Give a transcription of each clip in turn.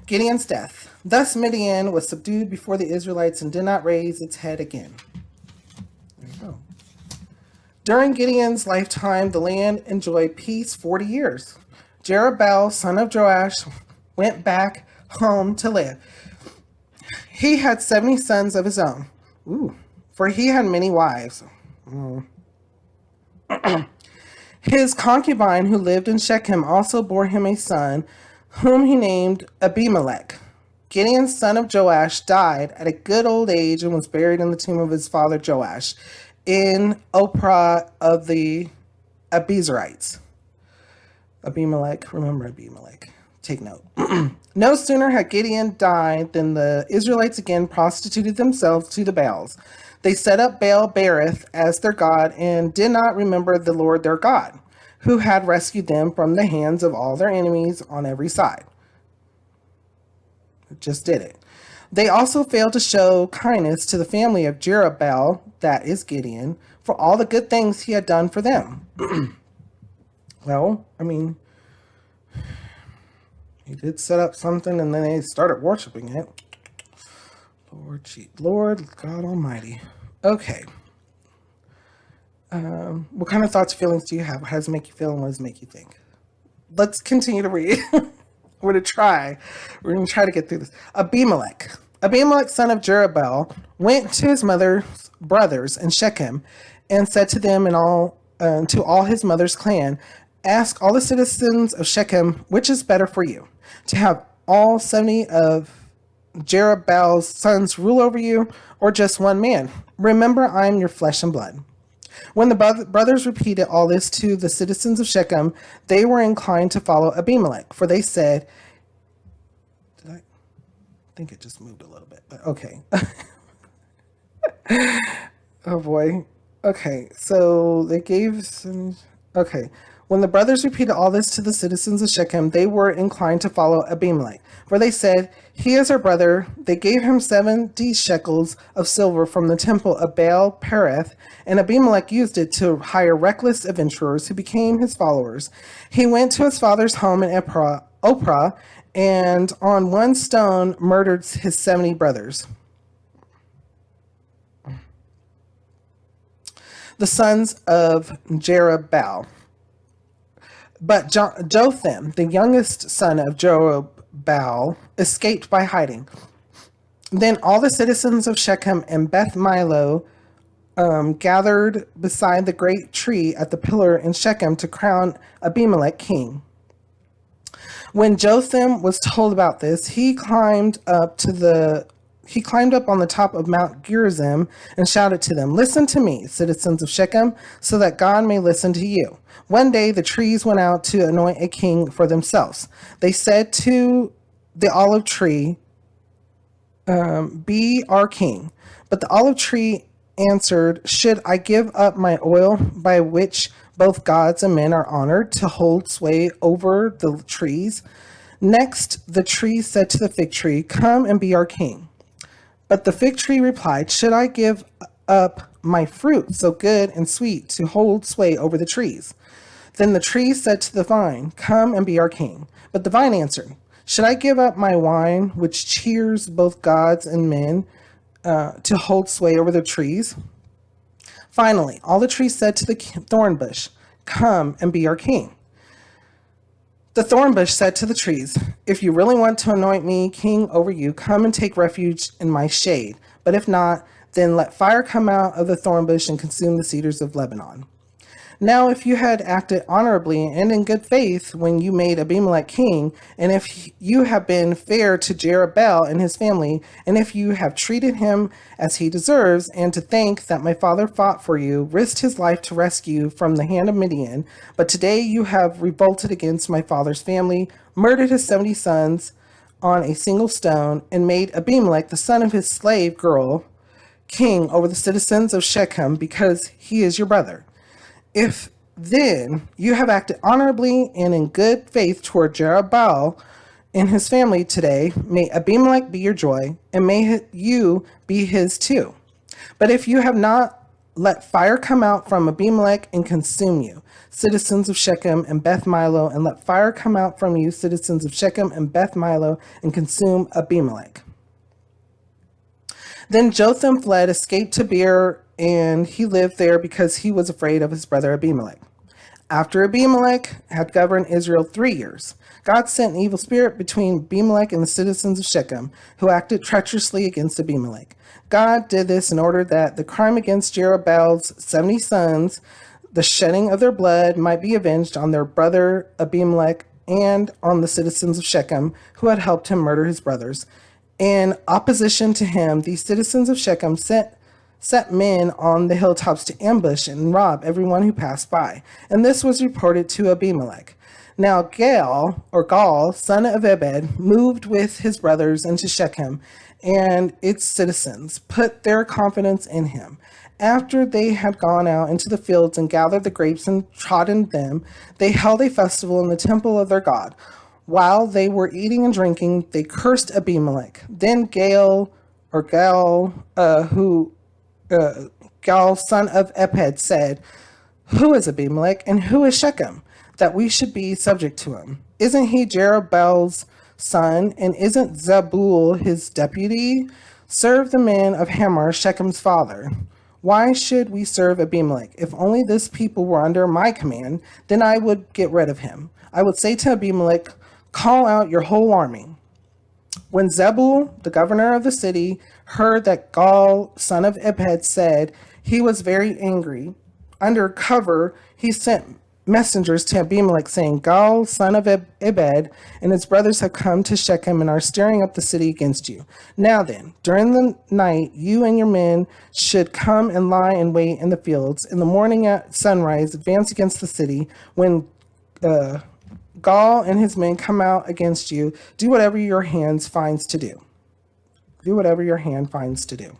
Gideon's death. Thus Midian was subdued before the Israelites and did not raise its head again. There you go. During Gideon's lifetime, the land enjoyed peace 40 years. Jerubbaal, son of Joash, went back home to live. He had 70 sons of his own. Ooh, for he had many wives. His concubine, who lived in Shechem, also bore him a son, whom he named Abimelech. Gideon, son of Joash, died at a good old age and was buried in the tomb of his father Joash in Ophrah of the Abiezrites. Abimelech, remember Abimelech. Take note. No sooner had Gideon died than the Israelites again prostituted themselves to the Baals. They set up Baal Berith as their god and did not remember the Lord their God, who had rescued them from the hands of all their enemies on every side. Just did it. They also failed to show kindness to the family of Jerubbaal, that is Gideon, for all the good things he had done for them. Well, I mean, he did set up something and then they started worshiping it. Lord God Almighty. Okay. What kind of thoughts, feelings do you have? How does it make you feel and what does it make you think? Let's continue to read. We're going to try to get through this. Abimelech, son of Jerubbaal, went to his mother's brothers in Shechem and said to them and to all his mother's clan, ask all the citizens of Shechem, which is better for you, to have all 70 of Jerubbaal's sons rule over you, or just one man? Remember, I am your flesh and blood. When the brothers repeated all this to the citizens of Shechem, they were inclined to follow Abimelech, for they said, I think it just moved a little bit, but okay. Oh boy. Okay, so they gave some, okay. When the brothers repeated all this to the citizens of Shechem, they were inclined to follow Abimelech, for they said, he is our brother. They gave him 70 shekels of silver from the temple of Baal Pereth, and Abimelech used it to hire reckless adventurers who became his followers. He went to his father's home in Ophrah, and on one stone murdered his 70 brothers. The sons of Jerubbaal. But Jotham, the youngest son of Jerubbaal, escaped by hiding. Then all the citizens of Shechem and Beth Milo gathered beside the great tree at the pillar in Shechem to crown Abimelech king. When Jotham was told about this, he climbed up on the top of Mount Gerizim and shouted to them, listen to me, citizens of Shechem, so that God may listen to you. One day the trees went out to anoint a king for themselves. They said to the olive tree, be our king. But the olive tree answered, should I give up my oil by which both gods and men are honored to hold sway over the trees? Next, the tree said to the fig tree, come and be our king. But the fig tree replied, should I give up my fruit so good and sweet to hold sway over the trees? Then the tree said to the vine, come and be our king. But the vine answered, should I give up my wine, which cheers both gods and men, to hold sway over the trees? Finally, all the trees said to the thorn bush, come and be our king. The thorn bush said to the trees, if you really want to anoint me king over you, come and take refuge in my shade. But if not, then let fire come out of the thorn bush and consume the cedars of Lebanon. Now, if you had acted honorably and in good faith when you made Abimelech king, and if you have been fair to Jerubbaal and his family, and if you have treated him as he deserves, and to think that my father fought for you, risked his life to rescue you from the hand of Midian, but today you have revolted against my father's family, murdered his 70 sons on a single stone, and made Abimelech, the son of his slave girl, king over the citizens of Shechem, because he is your brother. If then you have acted honorably and in good faith toward Jerubbaal and his family today, may Abimelech be your joy, and may you be his too. But if you have not let fire come out from Abimelech and consume you, citizens of Shechem and Beth Milo, and let fire come out from you, citizens of Shechem and Beth Milo, and consume Abimelech. Then Jotham fled, escaped to Beer, and he lived there because he was afraid of his brother Abimelech. After Abimelech had governed Israel 3 years, God sent an evil spirit between Abimelech and the citizens of Shechem, who acted treacherously against Abimelech. God did this in order that the crime against Jerubaal's 70 sons, the shedding of their blood, might be avenged on their brother Abimelech and on the citizens of Shechem, who had helped him murder his brothers. In opposition to him, these citizens of Shechem set men on the hilltops to ambush and rob everyone who passed by. And this was reported to Abimelech. Now Gaal, son of Ebed, moved with his brothers into Shechem, and its citizens put their confidence in him. After they had gone out into the fields and gathered the grapes and trodden them, they held a festival in the temple of their God. While they were eating and drinking, they cursed Abimelech. Then Gaal, son of Ebed, said, "Who is Abimelech and who is Shechem, that we should be subject to him? Isn't he Jerubaal's son, and isn't Zebul his deputy? Serve the men of Hamor, Shechem's father. Why should we serve Abimelech? If only this people were under my command, then I would get rid of him. I would say to Abimelech, call out your whole army." When Zebul, the governor of the city, heard that Gaal, son of Ebed, said, he was very angry. Under cover, he sent messengers to Abimelech, saying, Gaal, son of Ebed, and his brothers have come to Shechem and are stirring up the city against you. Now then, during the night, you and your men should come and lie in wait in the fields. In the morning at sunrise, advance against the city. When Gaal and his men come out against you, do whatever your hand finds to do. Do whatever your hand finds to do.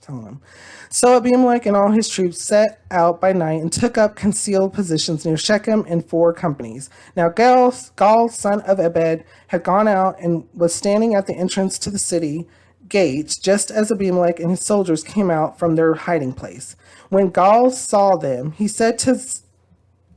Telling them. So Abimelech and all his troops set out by night and took up concealed positions near Shechem in 4 companies. Now Gaal, son of Ebed, had gone out and was standing at the entrance to the city gates, just as Abimelech and his soldiers came out from their hiding place. When Gaal saw them, he said to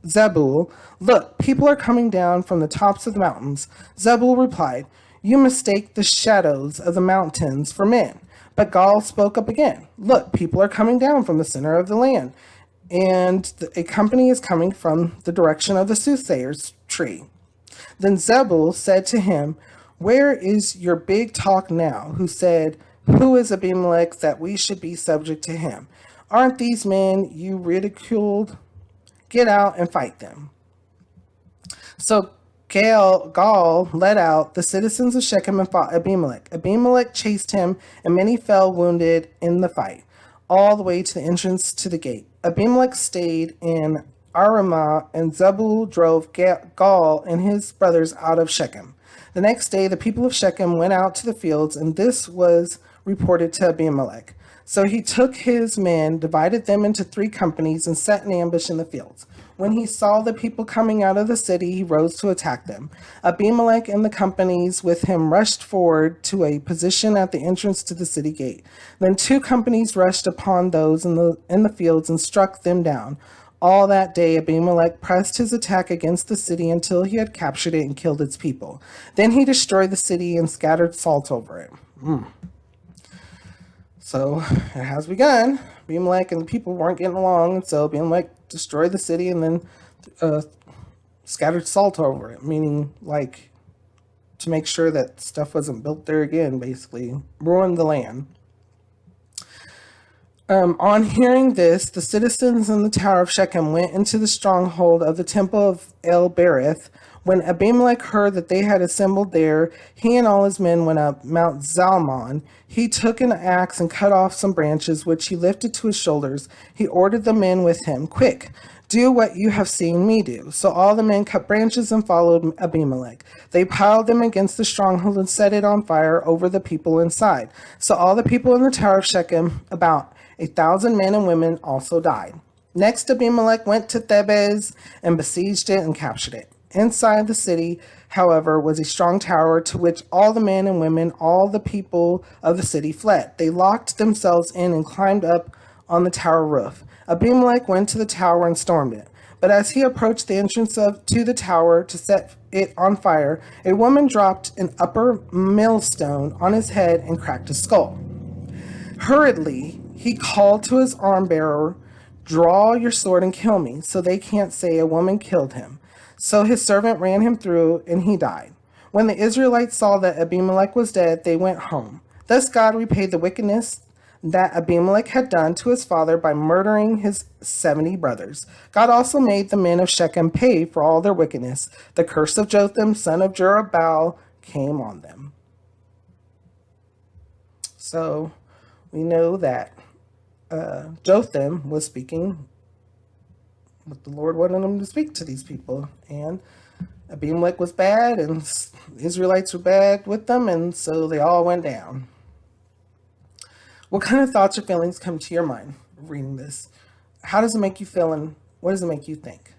Zebul, "Look, people are coming down from the tops of the mountains." Zebul replied, "You mistake the shadows of the mountains for men." But Gaal spoke up again. "Look, people are coming down from the center of the land, and a company is coming from the direction of the soothsayer's tree." Then Zebul said to him, "Where is your big talk now, who said, 'Who is Abimelech that we should be subject to him?' Aren't these men you ridiculed? Get out and fight them." So Gaal led out the citizens of Shechem and fought Abimelech. Abimelech chased him, and many fell wounded in the fight, all the way to the entrance to the gate. Abimelech stayed in Aramah, and Zebul drove Gaal and his brothers out of Shechem. The next day, the people of Shechem went out to the fields, and this was reported to Abimelech. So he took his men, divided them into 3 companies, and set an ambush in the fields. When he saw the people coming out of the city, he rose to attack them. Abimelech and the companies with him rushed forward to a position at the entrance to the city gate. Then 2 companies rushed upon those in the fields and struck them down. All that day, Abimelech pressed his attack against the city until he had captured it and killed its people. Then he destroyed the city and scattered salt over it. So it has begun. Abimelech and the people weren't getting along, and so Abimelech destroyed the city and then scattered salt over it, meaning like to make sure that stuff wasn't built there again, basically. Ruined the land. On hearing this, the citizens in the Tower of Shechem went into the stronghold of the temple of El-Berith. When Abimelech heard that they had assembled there, he and all his men went up Mount Zalmon. He took an axe and cut off some branches, which he lifted to his shoulders. He ordered the men with him, "Quick, do what you have seen me do." So all the men cut branches and followed Abimelech. They piled them against the stronghold and set it on fire over the people inside. So all the people in the Tower of Shechem, about 1,000 men and women, also died. Next, Abimelech went to Thebez and besieged it and captured it. Inside the city, however, was a strong tower to which all the men and women, all the people of the city fled. They locked themselves in and climbed up on the tower roof. Abimelech went to the tower and stormed it. But as he approached the entrance to the tower to set it on fire, a woman dropped an upper millstone on his head and cracked his skull. Hurriedly, he called to his arm bearer, "Draw your sword and kill me, so they can't say a woman killed him." So his servant ran him through, and he died. When the Israelites saw that Abimelech was dead, they went home. Thus God repaid the wickedness that Abimelech had done to his father by murdering his 70 brothers. God also made the men of Shechem pay for all their wickedness. The curse of Jotham, son of Jerubbaal, came on them. So we know that Jotham was speaking what the Lord wanted him to speak to these people. And Abimelech was bad, and the Israelites were bad with them, and so they all went down. What kind of thoughts or feelings come to your mind reading this? How does it make you feel, and what does it make you think?